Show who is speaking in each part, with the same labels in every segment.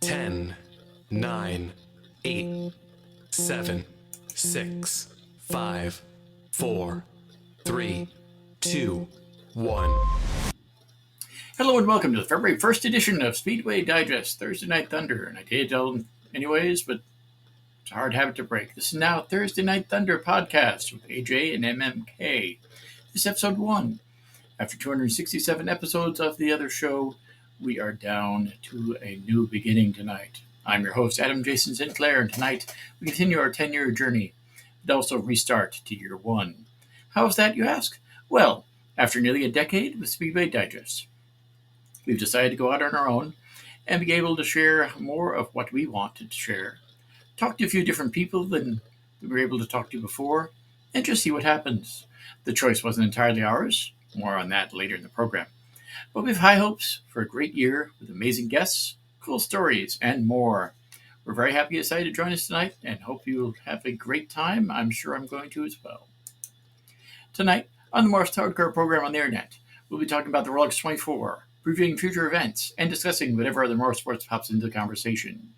Speaker 1: 10, 9, 8, 7, 6, 5, 4, 3, 2, 1.
Speaker 2: Hello and welcome to the February 1st edition of Speedway Digest, Thursday Night Thunder. And I did tell them anyways, but it's a hard habit to break. This is now Thursday Night Thunder podcast with AJ and MMK. This is episode 1. After 267 episodes of the other show, we are down to a new beginning tonight. I'm your host, Adam Jason Sinclair, and tonight we continue our 10-year journey and also restart to year 1. How is that, you ask? Well, after nearly a decade with Speedway Digest, we've decided to go out on our own and be able to share more of what we wanted to share. Talk to a few different people than we were able to talk to before, and just see what happens. The choice wasn't entirely ours. More on that later in the program. But we have high hopes for a great year with amazing guests, cool stories, and more. We're very happy you decided to join us tonight and hope you'll have a great time. I'm sure I'm going to as well. Tonight, on the most hardcore program on the internet, we'll be talking about the Rolex 24, previewing future events, and discussing whatever other motorsports pops into the conversation.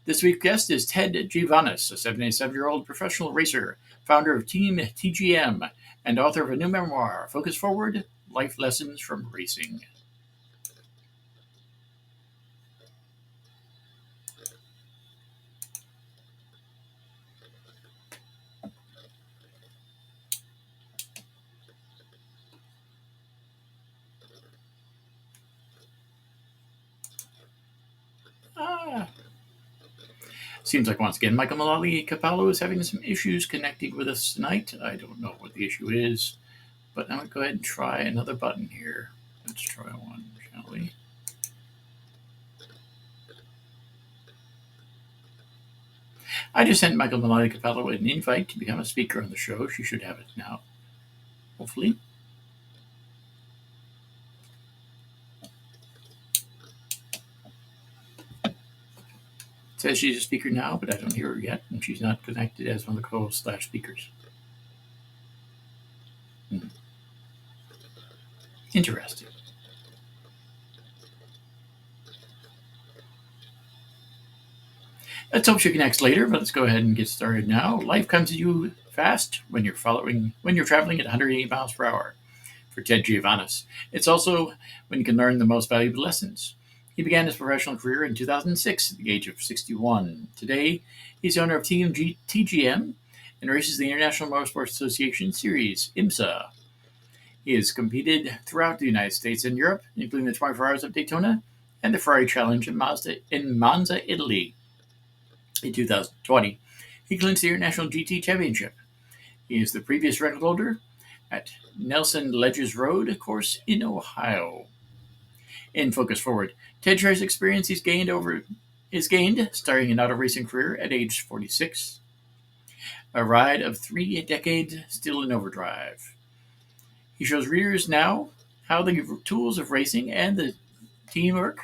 Speaker 2: This week's guest is Ted Giovanis, a 77-year-old professional racer, founder of Team TGM, and author of a new memoir, Focus Forward, Life Lessons from Racing. Seems like once again Mykkal Capallo is having some issues connecting with us tonight. I don't know what the issue is, but I'm going to go ahead and try another button here. Let's try one, shall we? I just sent Mykkal Capallo an invite to become a speaker on the show. She should have it now, hopefully. It says she's a speaker now, but I don't hear her yet, and she's not connected as one of the co-hosts/speakers. Interesting. Let's hope she connects later, but let's go ahead and get started now. Life comes at you fast when you're traveling at 180 miles per hour. For Ted Giovanis, it's also when you can learn the most valuable lessons. He began his professional career in 2006 at the age of 61. Today, he's the owner of Team TGM and races the International Motorsports Association Series, IMSA. He has competed throughout the United States and Europe, including the 24 Hours of Daytona and the Ferrari Challenge in Monza, Italy. In 2020, he clinched the International GT Championship. He is the previous record holder at Nelson Ledges Road course in Ohio. In Focus Forward, Ted shares experience he's gained starting an auto racing career at age 46. A ride of 3 decades still in overdrive. He shows readers now how the tools of racing and the teamwork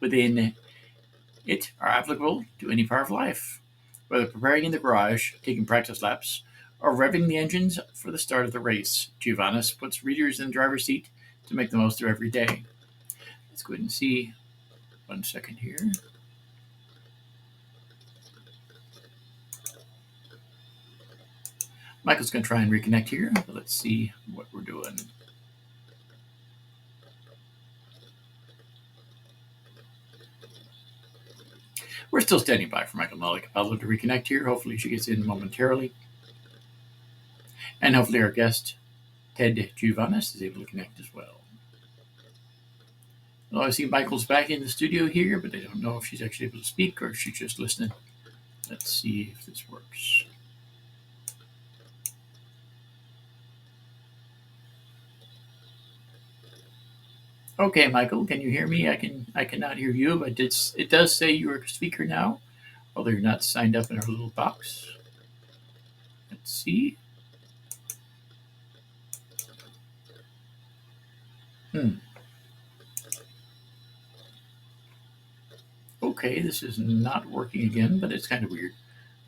Speaker 2: within it are applicable to any part of life, whether preparing in the garage, taking practice laps, or revving the engines for the start of the race. Giovanis puts readers in the driver's seat to make the most of every day. Let's go ahead and see. 1 second here. Michael's going to try and reconnect here, but let's see what we're doing. We're still standing by for Mykkal Capallo to reconnect here. Hopefully she gets in momentarily. And hopefully our guest, Ted Giovanis, is able to connect as well. Well, I see Michael's back in the studio here, but I don't know if she's actually able to speak or if she's just listening. Let's see if this works. Okay, Michael, can you hear me? I cannot hear you, but it does say you're a speaker now, although you're not signed up in our little box. Let's see. Okay, this is not working again, but it's kind of weird.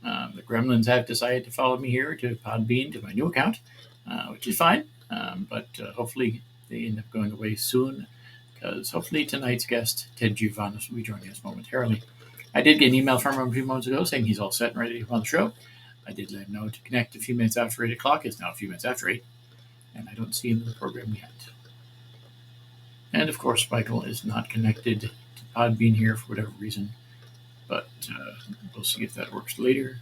Speaker 2: The gremlins have decided to follow me here to Podbean, to my new account, which is fine, but hopefully they end up going away soon. because hopefully tonight's guest, Ted Giovanis, will be joining us momentarily. I did get an email from him a few moments ago saying he's all set and ready to come on the show. I did let him know to connect a few minutes after 8 o'clock. It's now a few minutes after 8, and I don't see him in the program yet. And of course, Mykkal is not connected to Podbean here for whatever reason, but we'll see if that works later.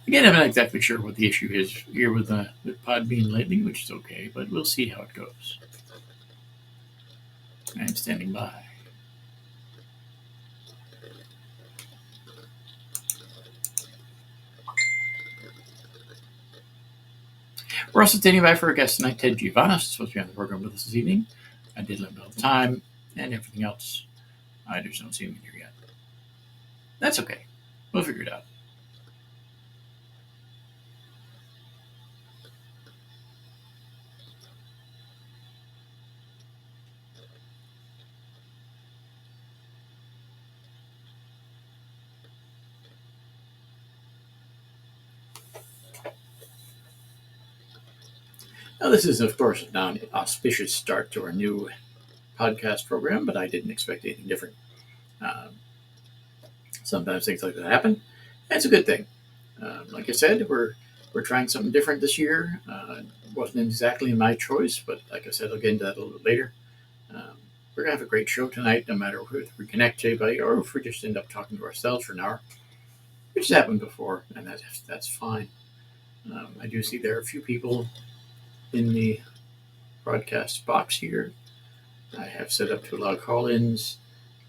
Speaker 2: Again, I'm not exactly sure what the issue is here with Podbean lately, which is okay, but we'll see how it goes. I'm standing by. We're also standing by for our guest tonight, Ted Giovanis, supposed to be on the program with us this evening. I did let him know the time and everything else. I just don't see him in here yet. That's okay. We'll figure it out. Now, this is, of course, now an auspicious start to our new podcast program, but I didn't expect anything different. Sometimes things like that happen. That's a good thing. Like I said, we're trying something different this year. It wasn't exactly my choice, but like I said, I'll get into that a little bit later. We're going to have a great show tonight, no matter if we connect to anybody or if we just end up talking to ourselves for an hour, which has happened before, and that's fine. I do see there are a few people in the broadcast box here. I have set up to allow call-ins.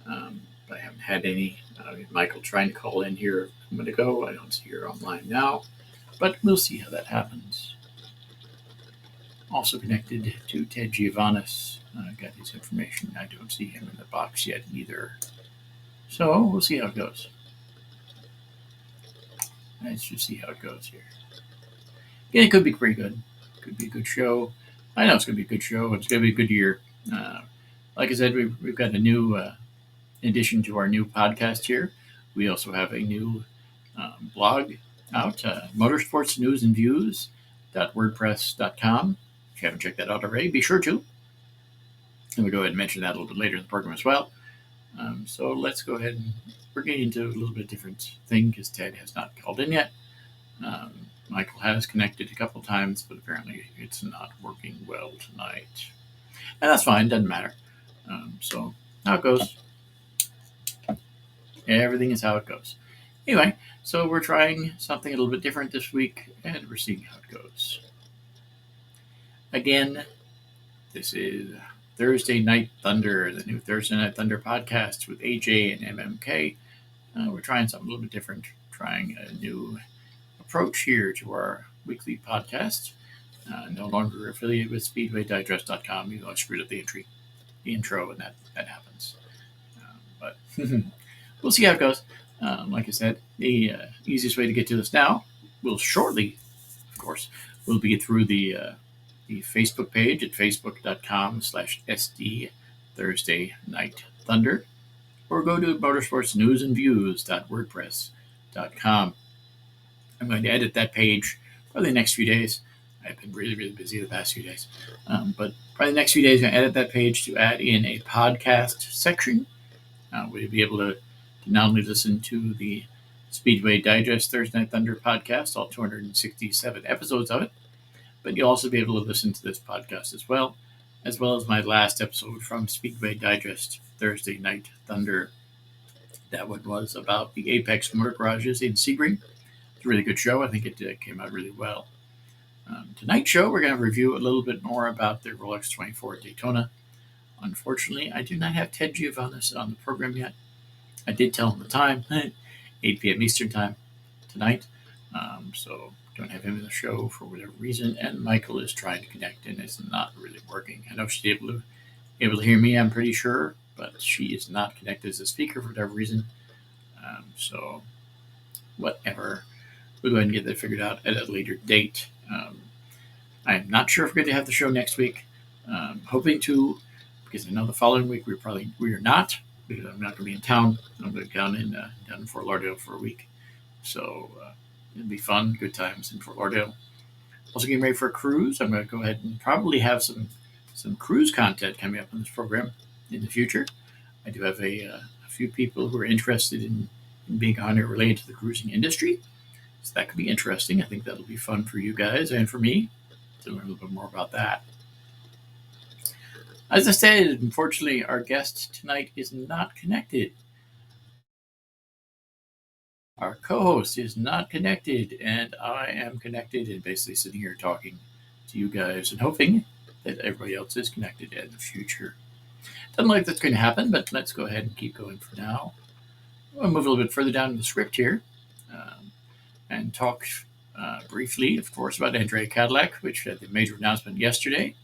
Speaker 2: I haven't had any. Mykkal trying to call in here a minute ago. I don't see her online now, but we'll see how that happens. Also connected to Ted Giovanis. I got his information. I don't see him in the box yet either. So we'll see how it goes. Let's just see how it goes here. Yeah, it could be pretty good. Could be a good show. I know it's going to be a good show. It's going to be a good year. Like I said, we've got a new addition to our new podcast here. We also have a new blog out, motorsports news and views.wordpress.com. If you haven't checked that out already, be sure to. And we'll go ahead and mention that a little bit later in the program as well. So let's go ahead and we're getting into a little bit different thing because Ted has not called in yet. Mykkal has connected a couple times, but apparently it's not working well tonight. And that's fine, doesn't matter. So how it goes. Everything is how it goes. Anyway, so we're trying something a little bit different this week, and we're seeing how it goes. Again, this is Thursday Night Thunder, the new Thursday Night Thunder podcast with AJ and MMK. We're trying something a little bit different, trying a new approach here to our weekly podcast. No longer affiliated with SpeedwayDigest.com, even though I screwed up the intro, and that happens. But we'll see how it goes. Like I said, the easiest way to get to us now will shortly, of course, will be through the Facebook page at facebook.com/SD Thursday Night Thunder, or go to motorsportsnewsandviews.wordpress.com. I'm going to edit that page probably the next few days. I've been really, really busy the past few days. But probably the next few days, I'm going to edit that page to add in a podcast section. Where you'll be able to not only listen to the Speedway Digest Thursday Night Thunder podcast, all 267 episodes of it, but you'll also be able to listen to this podcast as well as my last episode from Speedway Digest Thursday Night Thunder. That one was about the Apex Motor Garages in Sebring. It's a really good show. I think it came out really well. Tonight's show, we're going to review a little bit more about the Rolex 24 Daytona. Unfortunately, I do not have Ted Giovanis on the program yet. I did tell him the time, 8 p.m. Eastern time tonight. So don't have him in the show for whatever reason. And Mykkal is trying to connect, and it's not really working. I know she's able to hear me, I'm pretty sure, but she is not connected as a speaker for whatever reason. So whatever. We'll go ahead and get that figured out at a later date. I'm not sure if we're going to have the show next week. Hoping to, because I know the following week we are not, because I'm not going to be in town. I'm going to be down in Fort Lauderdale for a week. So it'll be fun, good times in Fort Lauderdale. Also getting ready for a cruise. I'm going to go ahead and probably have some cruise content coming up on this program in the future. I do have a few people who are interested in being on it related to the cruising industry. So that could be interesting. I think that'll be fun for you guys and for me to learn a little bit more about that. As I said, unfortunately, our guest tonight is not connected. Our co-host is not connected, and I am connected and basically sitting here talking to you guys and hoping that everybody else is connected in the future. Doesn't look like that's going to happen, but let's go ahead and keep going for now. We'll move a little bit further down in the script here and talk briefly, of course, about Andrea Cadillac, which had the major announcement yesterday.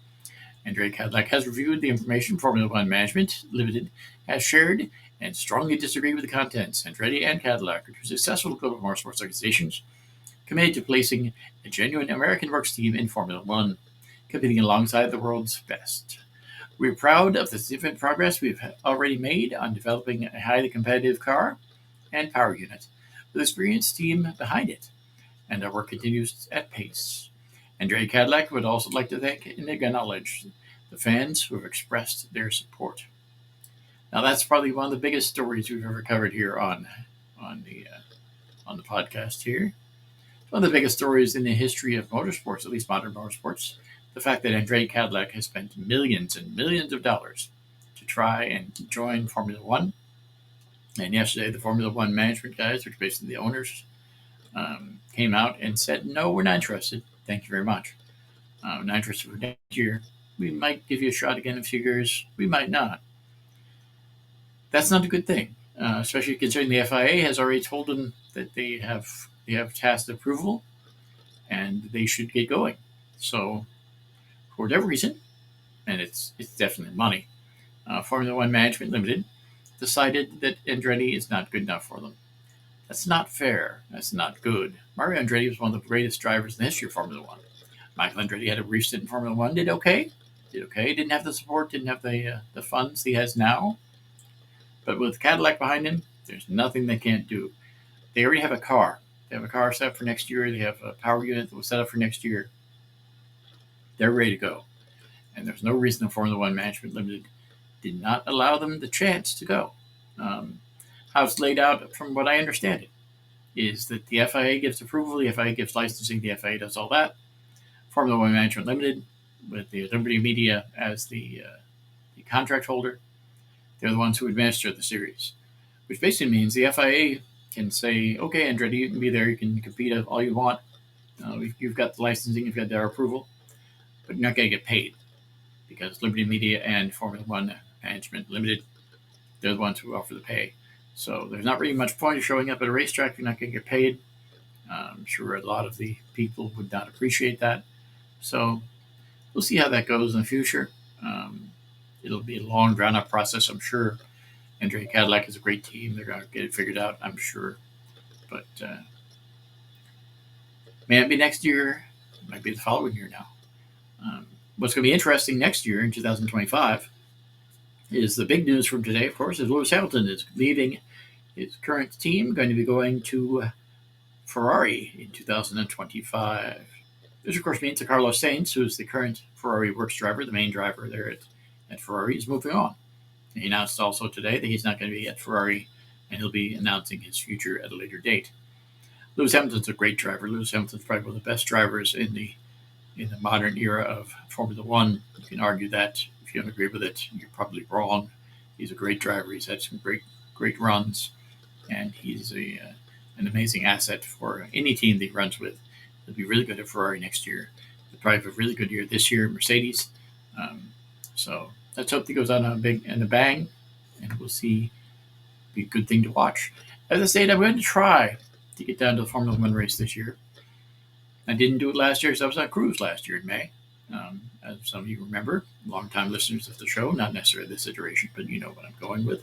Speaker 2: Andrea Cadillac has reviewed the information Formula One Management Limited has shared and strongly disagree with the contents. Andretti and Cadillac are two successful global motorsports organizations committed to placing a genuine American works team in Formula One, competing alongside the world's best. We're proud of the significant progress we've already made on developing a highly competitive car and power unit with an experienced team behind it, and our work continues at pace. Andrea Cadillac would also like to thank and acknowledge the fans who have expressed their support. Now, that's probably one of the biggest stories we've ever covered here on the podcast here. One of the biggest stories in the history of motorsports, at least modern motorsports, the fact that Andrea Cadillac has spent millions and millions of dollars to try and join Formula One. And yesterday, the Formula One management guys, which are basically the owners, came out and said, no, we're not interested. Thank you very much. Not interested for next year. We might give you a shot again in a few years. We might not. That's not a good thing, especially considering the FIA has already told them that they have tacit approval and they should get going. So, for whatever reason, and it's definitely money, Formula One Management Limited decided that Andretti is not good enough for them. That's not fair. That's not good. Mario Andretti was one of the greatest drivers in the history of Formula One. Mykkal Andretti had a brief stint in Formula One, did okay. Didn't have the support, didn't have the funds he has now. But with Cadillac behind him, there's nothing they can't do. They already have a car. They have a car set up for next year. They have a power unit that was set up for next year. They're ready to go. And there's no reason the Formula One Management Limited did not allow them the chance to go. How it's laid out, from what I understand it, is that the FIA gives approval, the FIA gives licensing, the FIA does all that. Formula One Management Limited, with the Liberty Media as the contract holder, they're the ones who administer the series, which basically means the FIA can say, okay, Andretti, you can be there, you can compete all you want. You've got the licensing, you've got their approval, but you're not going to get paid because Liberty Media and Formula One Management Limited, they're the ones who offer the pay. So there's not really much point of showing up at a racetrack if you're not going to get paid. I'm sure a lot of the people would not appreciate that. So we'll see how that goes in the future. It'll be a long, drawn-out process, I'm sure. Andrea Cadillac is a great team. They're going to get it figured out, I'm sure. But may not be next year. It might be the following year now. What's going to be interesting next year in 2025 is the big news from today, of course, is Lewis Hamilton is leaving his current team, going to be going to Ferrari in 2025. This, of course, means that Carlos Sainz, who is the current Ferrari works driver, the main driver there at Ferrari, is moving on. He announced also today that he's not going to be at Ferrari, and he'll be announcing his future at a later date. Lewis Hamilton's a great driver. Lewis Hamilton's probably one of the best drivers in the modern era of Formula One. You can argue that. If you don't agree with it, you're probably wrong. He's a great driver. He's had some great runs, and he's an amazing asset for any team that he runs with. He'll be really good at Ferrari next year. He'll probably have a really good year this year, Mercedes. So let's hope he goes out on a bang, and we'll see. Be a good thing to watch. As I said, I'm going to try to get down to the Formula One race this year. I didn't do it last year because I was on a cruise last year in May. As some of you remember, long-time listeners of the show, not necessarily this iteration, but you know what I'm going with.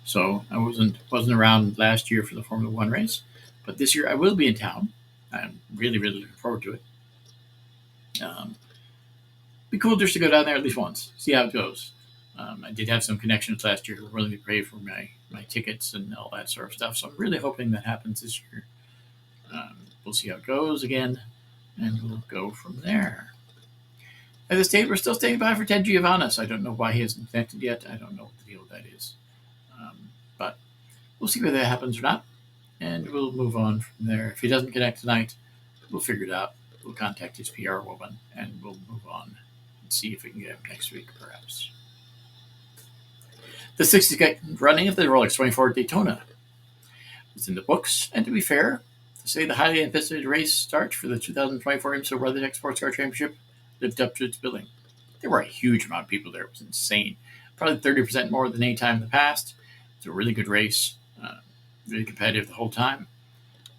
Speaker 2: So I wasn't around last year for the Formula One race, but this year I will be in town. I'm really, really looking forward to it. Be cool just to go down there at least once, see how it goes. I did have some connections last year who were willing to pay for my my tickets and all that sort of stuff. So I'm really hoping that happens this year. We'll see how it goes again, and we'll go from there. At this stage, we're still standing by for Ted Giovanis. I don't know why he hasn't connected yet. I don't know what the deal with that is. But we'll see whether that happens or not, and we'll move on from there. If he doesn't connect tonight, we'll figure it out. We'll contact his PR woman, and we'll move on and see if we can get him next week, perhaps. The 62nd running of the Rolex 24 Daytona is in the books, and to be fair, to say the highly anticipated race start for the 2024 IMSA WeatherTech Sports Car Championship lived up to its billing. There were a huge amount of people there. It was insane. Probably 30% more than any time in the past. It's a really good race. Really competitive the whole time.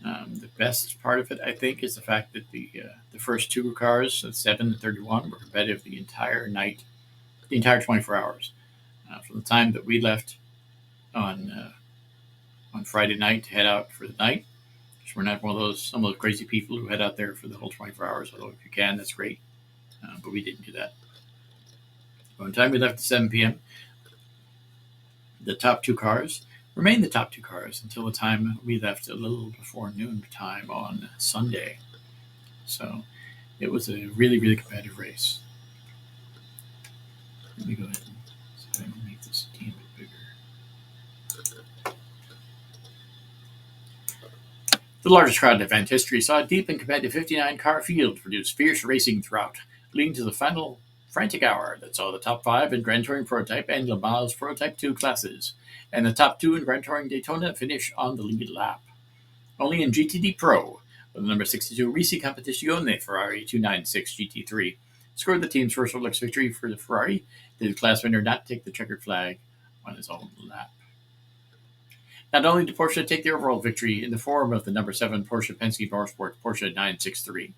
Speaker 2: The best part of it, I think, is the fact that the first two cars, 7 and 31, were competitive the entire night, the entire 24 hours. From the time that we left on Friday night to head out for the night, which we're not some of those crazy people who head out there for the whole 24 hours, although if you can, that's great. But we didn't do that. By the time we left at 7 p.m., the top two cars remained the top two cars until the time we left a little before noon time on Sunday. So it was a really, really competitive race. Let me go ahead and make this a team a bit bigger. The largest crowd in event history saw a deep and competitive 59-car field produce fierce racing throughout, leading to the final frantic hour that saw the top 5 in Grand Touring Prototype and Le Mans Prototype 2 classes, and the top 2 in Grand Touring Daytona finish on the lead lap. Only in GTD Pro, with the number 62 Risi Competizione Ferrari 296 GT3 scored the team's first Rolex victory for the Ferrari, did the class winner not take the checkered flag on his own lap. Not only did Porsche take the overall victory in the form of the number 7 Porsche Penske Motorsports Porsche 963,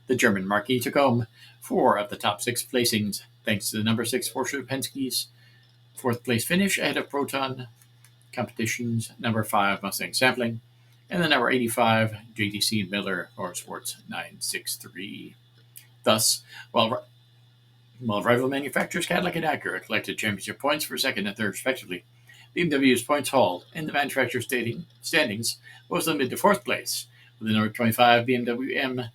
Speaker 2: the German marquee took home 4 of the top 6 placings, thanks to the number 6 Porsche Penske's 4th place finish ahead of Proton Competition's number 5 Mustang Sampling and the number 85 JDC Miller Motorsports 963. Thus, while rival manufacturers Cadillac and Acura collected championship points for second and third respectively, BMW's points haul in the manufacturer standings was limited to 4th place, with the number 25 BMW M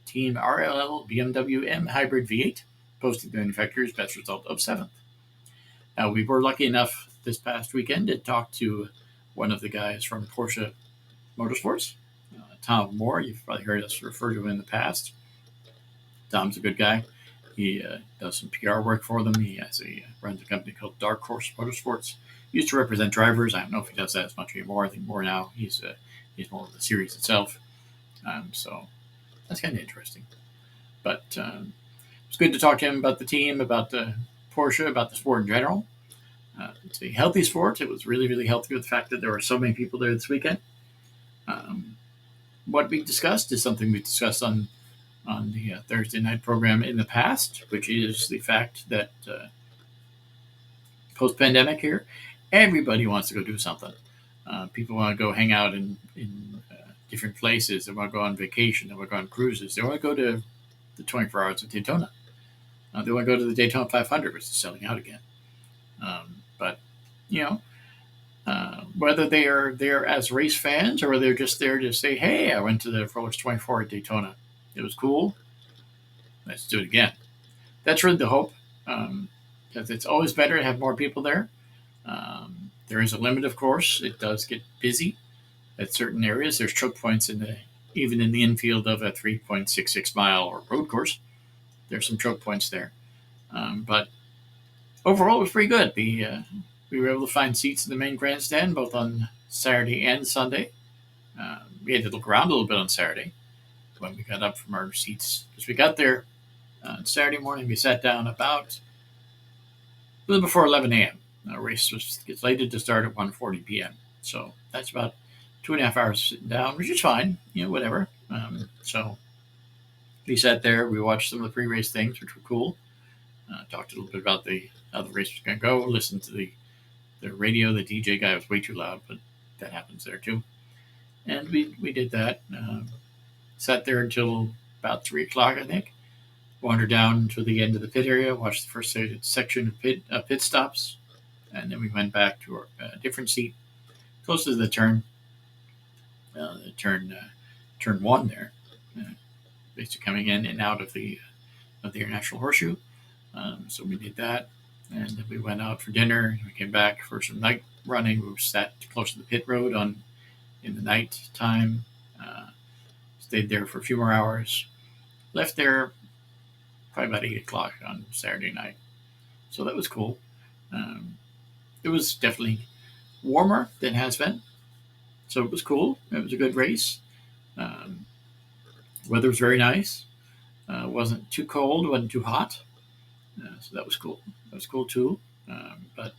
Speaker 2: Team RLL BMW M Hybrid V8 posting the manufacturer's best result of 7th. Now, we were lucky enough this past weekend to talk to one of the guys from Porsche Motorsports, Tom Moore. You've probably heard us refer to him in the past. Tom's a good guy. He does some PR work for them. He runs a company called Dark Horse Motorsports. He used to represent drivers. I don't know if he does that as much anymore. I think more now. He's more of the series itself. So that's kind of interesting. But it's good to talk to him about the team, about the Porsche, about the sport in general. It's a healthy sport. It was really, really healthy with the fact that there were so many people there this weekend. What we discussed is something we discussed on the Thursday night program in the past, which is the fact that post-pandemic here, everybody wants to go do something. People want to go hang out in different places. They want to go on vacation. They want to go on cruises. They want to go to the 24 Hours of Daytona. They want to go to the Daytona 500, which is selling out again. But, whether they are there as race fans or they're just there to say, hey, I went to the Rolex 24 at Daytona. It was cool. Let's do it again. That's really the hope, because it's always better to have more people there. There is a limit, of course. It does get busy at certain areas. There's choke points even in the infield of a 3.66 mile or road course. There's some choke points there. But overall, it was pretty good. We were able to find seats in the main grandstand, both on Saturday and Sunday. We had to look around a little bit on Saturday when we got up from our seats. Because we got there on Saturday morning, we sat down about a little before 11 a.m. The race was slated to start at 1:40 p.m. So that's about 2.5 hours sitting down, which is fine, whatever. So we sat there, we watched some of the pre-race things, which were cool. Talked a little bit about how the race was going to go, listened to the radio. The DJ guy was way too loud, but that happens there too. And we did that. Sat there until about 3 o'clock, I think. Wandered down to the end of the pit area, watched the first section of pit stops, and then we went back to our different seat close to the turn one there, basically coming in and out of the International Horseshoe. So we did that, and then we went out for dinner. We came back for some night running. We sat close to the pit road in the night time. Stayed there for a few more hours. Left there probably about 8 o'clock on Saturday night. So that was cool. It was definitely warmer than has been. So it was cool. It was a good race. Weather was very nice. Wasn't too cold, wasn't too hot. So that was cool. That was cool too. But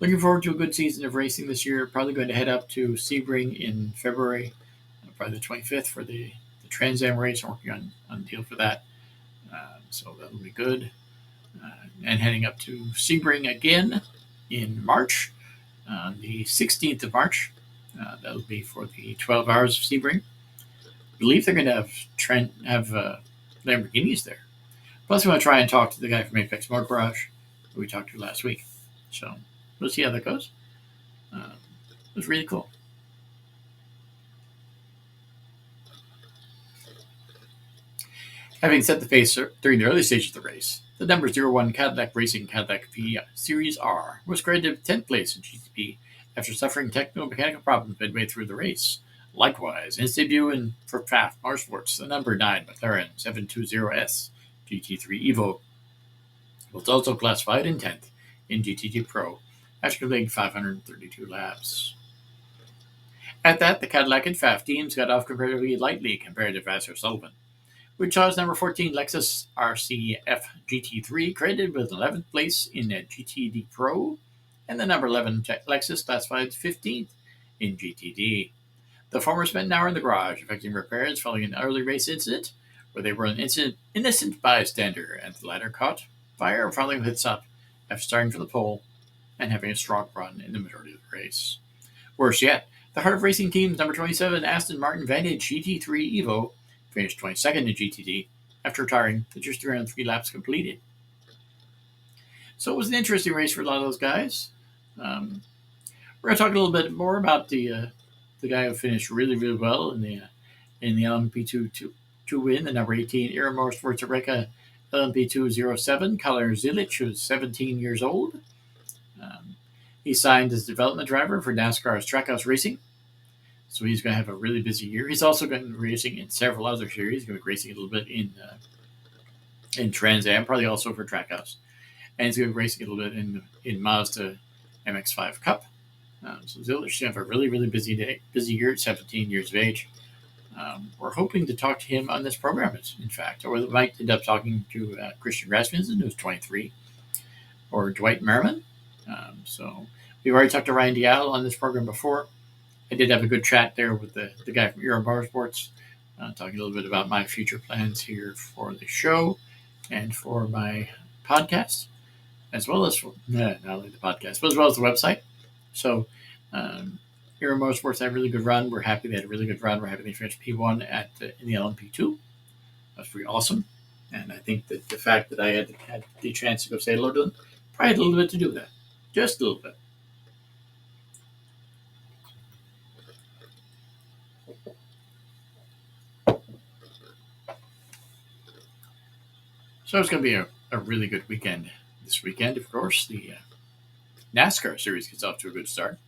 Speaker 2: looking forward to a good season of racing this year. Probably going to head up to Sebring in February, probably the 25th for the Trans Am race. I'm working on a deal for that. So that'll be good. And heading up to Sebring again in March, the 16th of March. That'll be for the 12 hours of Sebring. I believe they're going to have Lamborghinis there. Plus, we want to try and talk to the guy from Apex Motor Garage who we talked to last week. So we'll see how that goes. It was really cool. Having set the pace during the early stages of the race, the number 01 Cadillac Racing Cadillac P Series R was graded 10th place in GTP after suffering technical mechanical problems midway through the race. Likewise, in its debut for PFAF Motorsports, the number 9 McLaren 720S GT3 Evo was also classified in 10th in GTT Pro after completing 532 laps. At that, the Cadillac and PFAF teams got off comparatively lightly compared to Vassar Sullivan, which saw number 14 Lexus RCF GT3 credited with 11th place in GTD Pro, and the number 11 Lexus classified 15th in GTD. The former spent an hour in the garage effecting repairs following an early race incident where they were an innocent bystander, and the latter caught fire following hits up after starting from the pole and having a strong run in the majority of the race. Worse yet, the Heart of Racing team's number 27 Aston Martin Vantage GT3 Evo finished 22nd in GTD after retiring with just 303 laps completed. So it was an interesting race for a lot of those guys. We're going to talk a little bit more about the guy who finished really, really well in the LMP2 to win, the number 18 Era Motorsports Eureka LMP207, Colin Zilic, who's 17 years old. He signed as development driver for NASCAR's Trackhouse Racing. So he's going to have a really busy year. He's also going to be racing in several other series. He's going to be racing a little bit in Trans Am, probably also for Trackhouse. And he's going to be racing a little bit in Mazda MX-5 Cup. So Zilich's going to have a really, really busy year at 17 years of age. We're hoping to talk to him on this program, in fact. Or we might end up talking to Christian Rasmussen, who's 23, or Dwight Merriman. So we've already talked to Ryan Dial on this program before. I did have a good chat there with the guy from Euro Motorsports, talking a little bit about my future plans here for the show and for my podcast, as well as not only the podcast, but as well as the website. So Euro Motorsports had a really good run. We're happy they had a really good run. We're happy they finished P1 in the LMP2. That's pretty awesome. And I think that the fact that I had the chance to go say hello to them probably had a little bit to do with that. Just a little bit. So it's going to be a really good weekend this weekend. Of course, the NASCAR series gets off to a good start.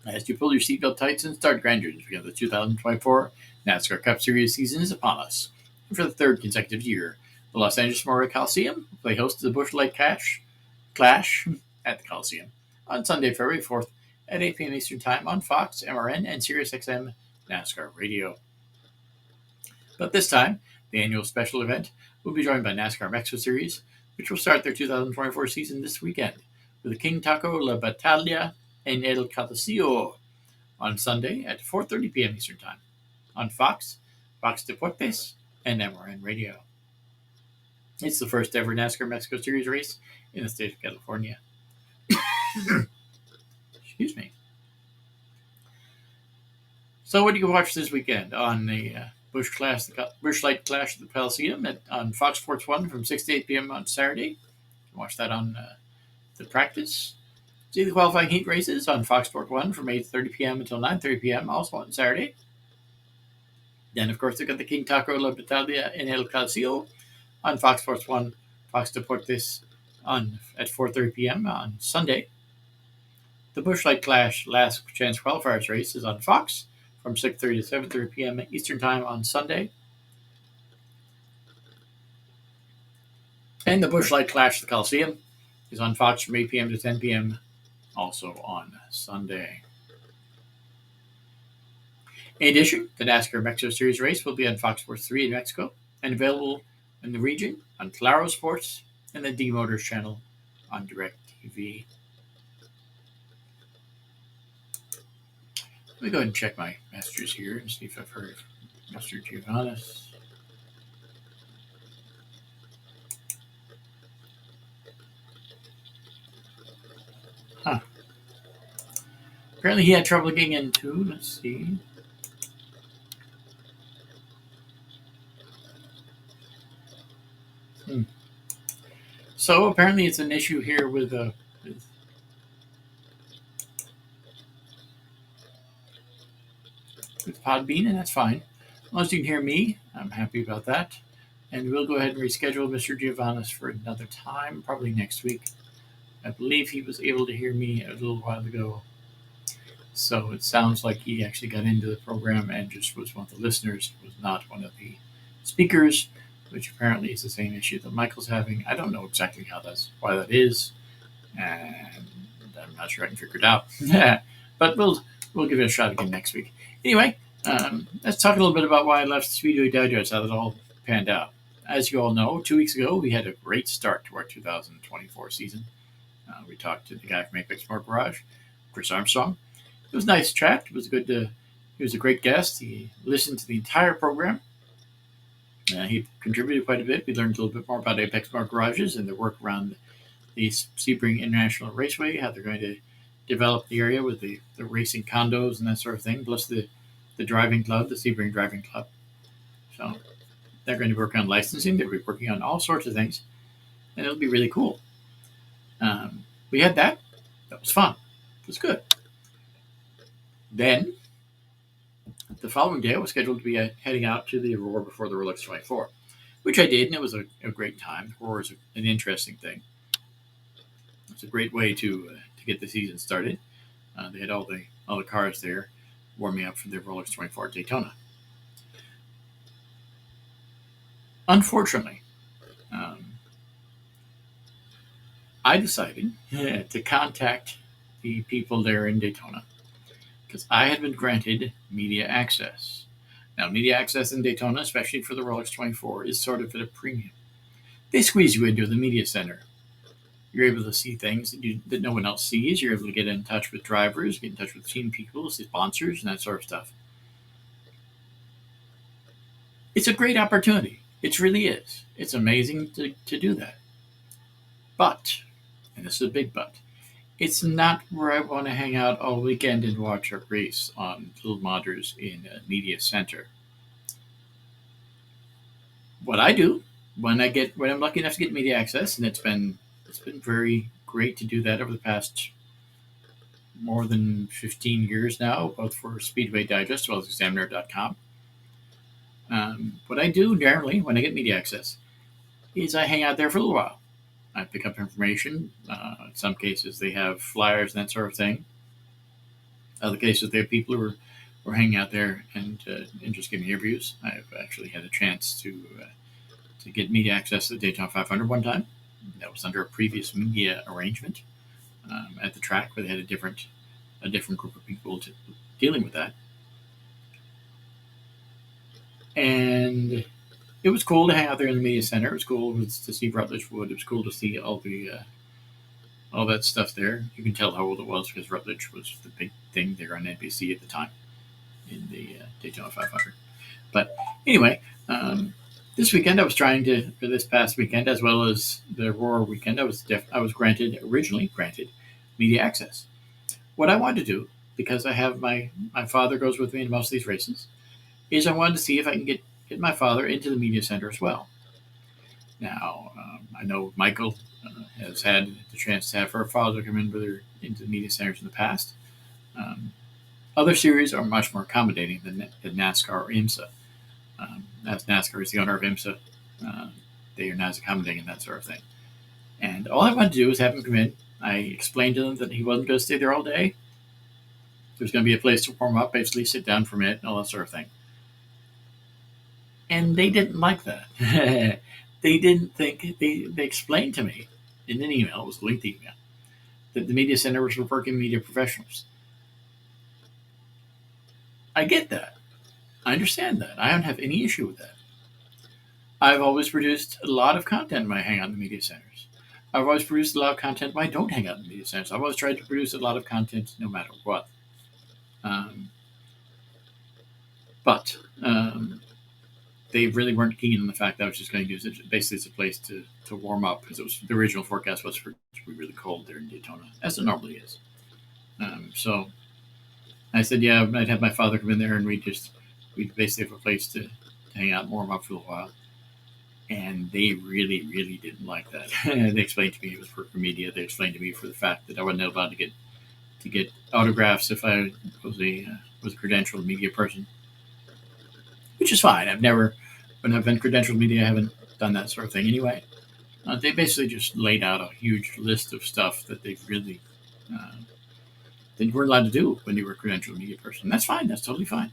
Speaker 2: As you pull your seatbelt tights and start grandeur, the 2024 NASCAR Cup Series season is upon us. And for the third consecutive year, the Los Angeles Memorial Coliseum will play host to the Busch Light Clash at the Coliseum on Sunday, February 4th at 8 p.m. Eastern Time on Fox, MRN, and SiriusXM NASCAR Radio. But this time, the annual special event will be joined by NASCAR Mexico Series, which will start their 2024 season this weekend with the King Taco La Battaglia en el Castillo on Sunday at 4:30 p.m. Eastern Time on Fox, Fox Deportes, and MRN Radio. It's the first ever NASCAR Mexico Series race in the state of California. Excuse me. So what do you watch this weekend on the Busch Light Clash at the Coliseum on Fox Sports 1 from 6 to 8 p.m. on Saturday? You can watch that on the practice. See the qualifying heat races on Fox Sport 1 from 8:30 p.m. until 9:30 p.m. also on Saturday. Then, of course, they've got the King Taco La Battaglia in El Calcio on Fox Sports 1, Fox Deportes at 4:30 p.m. on Sunday. The Bushlight Clash Last Chance Qualifiers race is on Fox from 6:30 to 7:30 p.m. Eastern Time on Sunday. And the Bushlight Clash the Coliseum is on Fox from 8 p.m. to 10 p.m. also on Sunday. In addition, the NASCAR Mexico Series race will be on Fox Sports 3 in Mexico and available in the region on Claro Sports and the D Motors channel on DirecTV. Let me go ahead and check my messages here and see if I've heard of Mr. Giovanis. Apparently he had trouble getting in too. Let's see. So apparently it's an issue here with Podbean, and that's fine. As long as you can hear me, I'm happy about that. And we'll go ahead and reschedule Mr. Giovanis for another time, probably next week. I believe he was able to hear me a little while ago. So it sounds like he actually got into the program and just was one of the listeners, was not one of the speakers, which apparently is the same issue that Mykkal's having. I don't know exactly why that is, and I'm not sure I can figure it out. But we'll give it a shot again next week. Anyway, let's talk a little bit about why I left Speedway Digest, how it all panned out. As you all know, 2 weeks ago, we had a great start to our 2024 season. We talked to the guy from Apex Motor Garage, Chris Armstrong. It was a nice chat. It was good. He was a great guest. He listened to the entire program. He contributed quite a bit. We learned a little bit more about Apex Motor Garages and their work around the Sebring International Raceway, how they're going to develop the area with the racing condos and that sort of thing, plus the driving club, the Sebring Driving Club. So they're going to work on licensing. They'll be working on all sorts of things, and it'll be really cool. We had that. That was fun. It was good. Then, the following day, I was scheduled to be heading out to the Aurora before the Rolex 24, which I did, and it was a great time. Aurora is an interesting thing. It's a great way to get the season started. They had all the cars there warming up for the Rolex 24 at Daytona. Unfortunately, I decided to contact the people there in Daytona because I had been granted media access. Now, media access in Daytona, especially for the Rolex 24, is sort of at a premium. They squeeze you into the media center. You're able to see things that no one else sees. You're able to get in touch with drivers, get in touch with team people, sponsors, and that sort of stuff. It's a great opportunity. It really is. It's amazing to do that. But, and this is a big but, it's not where I want to hang out all weekend and watch a race on little modders in a media center. What I do when I'm lucky enough to get media access, and it's been very great to do that over the past more than 15 years now, both for Speedway Digest as well as Examiner.com. What I do generally when I get media access is I hang out there for a little while. I pick up information. In some cases, they have flyers and that sort of thing. Other cases, they have people who are hanging out there and just giving interviews. I've actually had a chance to get media access to the Daytona 500 one time. That was under a previous media arrangement at the track, where they had a different group of people dealing with that. And it was cool to hang out there in the media center. It was cool to see Rutledge Wood. It was cool to see all that stuff there. You can tell how old it was because Rutledge was the big thing there on NBC at the time in the Daytona 500. But anyway, this weekend for this past weekend, as well as the Aurora weekend, I was originally granted media access. What I wanted to do, because I have my father goes with me in most of these races, is I wanted to see if I can get my father into the media center as well. Now, I know Mykkal has had the chance to have her father come in with into the media centers in the past. Other series are much more accommodating than NASCAR or IMSA. As NASCAR is the owner of IMSA, they are not as accommodating in that sort of thing. And all I wanted to do was have him come in. I explained to them that he wasn't going to stay there all day. There's going to be a place to warm up, basically sit down for a minute, and all that sort of thing. And they didn't like that. They didn't think, they explained to me in an email, it was a lengthy email, that the media center was for working media professionals. I get that. I understand that. I don't have any issue with that. I've always produced a lot of content when I hang out in the media centers. I've always produced a lot of content when I don't hang out in the media centers. I've always tried to produce a lot of content no matter what. But they really weren't keen on the fact that I was just going to use it basically as a place to warm up, because it was the original forecast was for it to be really cold there in Daytona, as it normally is. So I said, yeah, I'd have my father come in there and we'd basically have a place to hang out and warm up for a while. And they really, really didn't like that. They explained to me it was for media. They explained to me for the fact that I wasn't allowed to get autographs if I was a credentialed media person, which is fine. When I've been credentialed media, I haven't done that sort of thing anyway. They basically just laid out a huge list of stuff that they really they weren't allowed to do when they were a credentialed media person. That's fine. That's totally fine.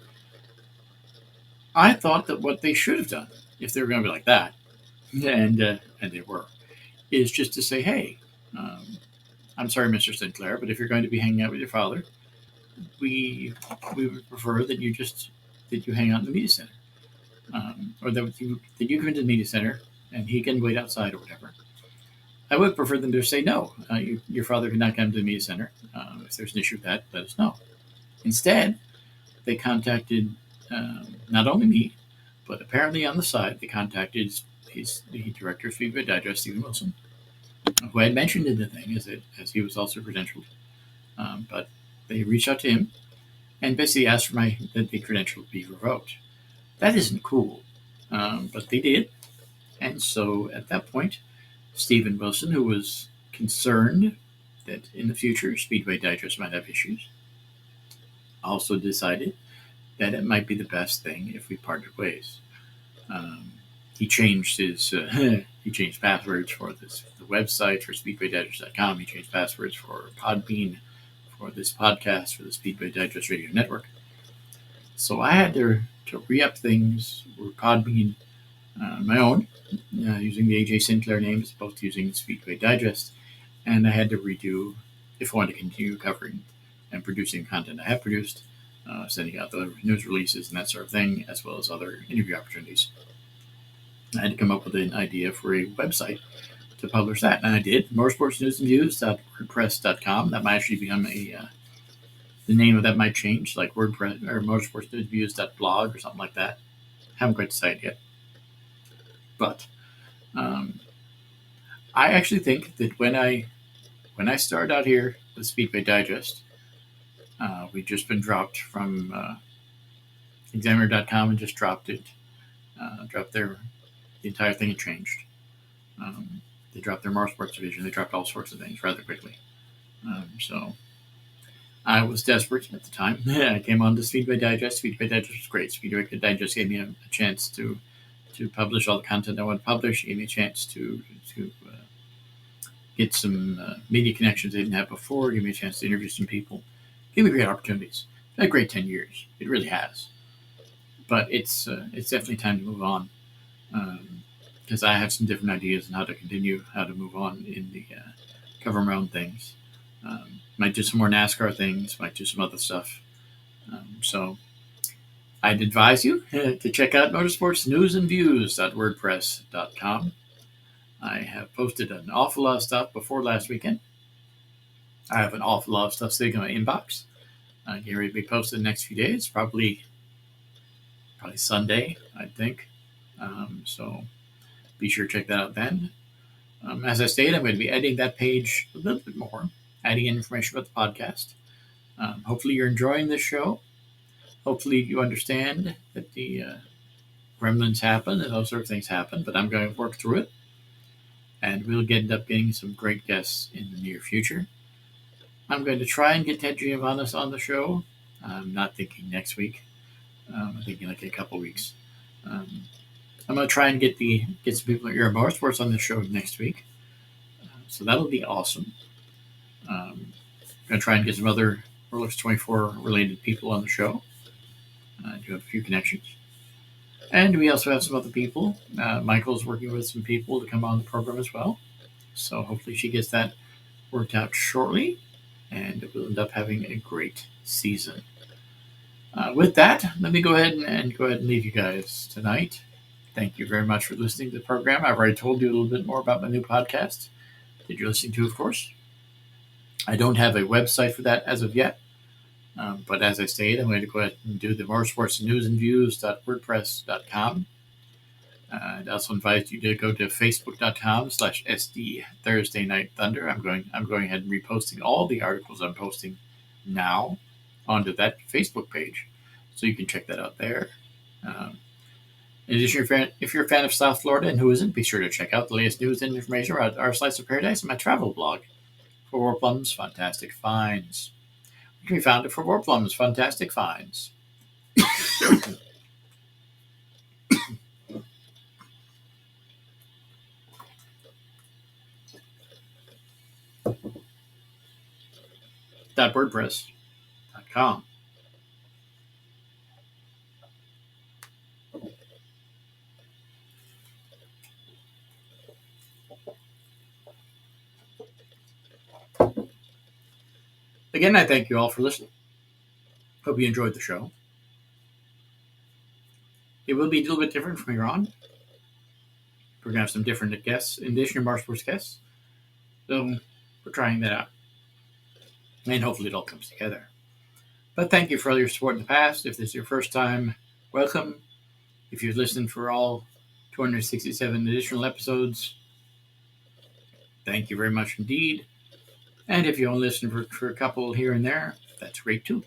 Speaker 2: I thought that what they should have done, if they were going to be like that, and they were, is just to say, hey, I'm sorry, Mr. Sinclair, but if you're going to be hanging out with your father, we would prefer that you hang out in the media center, or that you come into the media center and he can wait outside or whatever. I would prefer them to say no. Your father cannot come to the media center. If there's an issue with that, let us know. Instead, they contacted not only me, but apparently on the side they contacted the director of Speedway Digest, Stephen Wilson, who I had mentioned in the thing as he was also credentialed. But they reached out to him and basically asked for that the credential be revoked. That isn't cool, but they did. And so at that point, Stephen Wilson, who was concerned that in the future Speedway Digest might have issues, also decided that it might be the best thing if we parted ways. He changed passwords for the website for SpeedwayDigest.com. He changed passwords for Podbean, for this podcast, for the Speedway Digest Radio Network. So I had to re-up things with Podbean my own, using the AJ Sinclair name as opposed to using Speedway Digest. And I had to redo, if I wanted to continue covering and producing content I have produced, sending out the news releases and that sort of thing, as well as other interview opportunities. I had to come up with an idea for a website to publish that, and I did. motorsportsnewsandviews.wordpress.com. That might actually become the name of that might change, like WordPress or motorsportsnewsandviews.blog or something like that. Haven't quite decided yet. But I actually think that when I started out here with Speedway Digest, we'd just been dropped from Examiner.com and just dropped it. The entire thing had changed. They dropped their motorsports division. They dropped all sorts of things rather quickly. So I was desperate at the time. I came on to Speedway Digest. Speedway Digest was great. Speedway Digest gave me a chance to publish all the content I wanted to publish. It gave me a chance to get some media connections I didn't have before. It gave me a chance to interview some people. It gave me great opportunities. It's been a great 10 years. It really has. But it's definitely time to move on. Because I have some different ideas on how to move on in the cover my own things. Might do some more NASCAR things, might do some other stuff. So I'd advise you to check out motorsportsnewsandviews.wordpress.com. I have posted an awful lot of stuff before last weekend. I have an awful lot of stuff sitting in my inbox. Getting ready to be posted in the next few days, probably Sunday, I think. So be sure to check that out then. As I stated, I'm going to be editing that page a little bit more, adding in information about the podcast. Hopefully you're enjoying this show. Hopefully you understand that the gremlins happen and those sort of things happen, but I'm going to work through it. And we'll end up getting some great guests in the near future. I'm going to try and get Ted Giovanis on the show. I'm not thinking next week. I'm thinking like a couple weeks. I'm going to try and get some people at Your Motorsports on the show next week. So that'll be awesome. I'm going to try and get some other Rolex 24 related people on the show. I do have a few connections. And we also have some other people. Mykkall's working with some people to come on the program as well. So hopefully she gets that worked out shortly. And we'll end up having a great season. With that, let me go ahead and leave you guys tonight. Thank you very much for listening to the program. I've already told you a little bit more about my new podcast that you're listening to, of course. I don't have a website for that as of yet. But as I stated, I'm going to go ahead and do the motorsports news and views.wordpress.com. I'd also invite you to go to facebook.com/SD Thursday Night Thunder. I'm going ahead and reposting all the articles I'm posting now onto that Facebook page. So you can check that out there. In addition, if you're a fan of South Florida, and who isn't, be sure to check out the latest news and information about our Slice of Paradise and my travel blog, For War Plums Fantastic Finds. You can be found at For War Plums Fantastic Finds. .wordpress.com. Again, I thank you all for listening. Hope you enjoyed the show. It will be a little bit different from here on. We're going to have some different guests, in addition to Motorsports guests. So we're trying that out. And hopefully it all comes together. But thank you for all your support in the past. If this is your first time, welcome. If you've listened for all 267 additional episodes, thank you very much indeed. And if you only listen for a couple here and there, that's great too.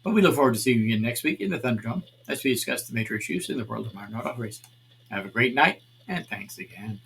Speaker 2: But we look forward to seeing you again next week in the Thunderdome as we discuss the major issues in the world of modern auto racing. Have a great night, and thanks again.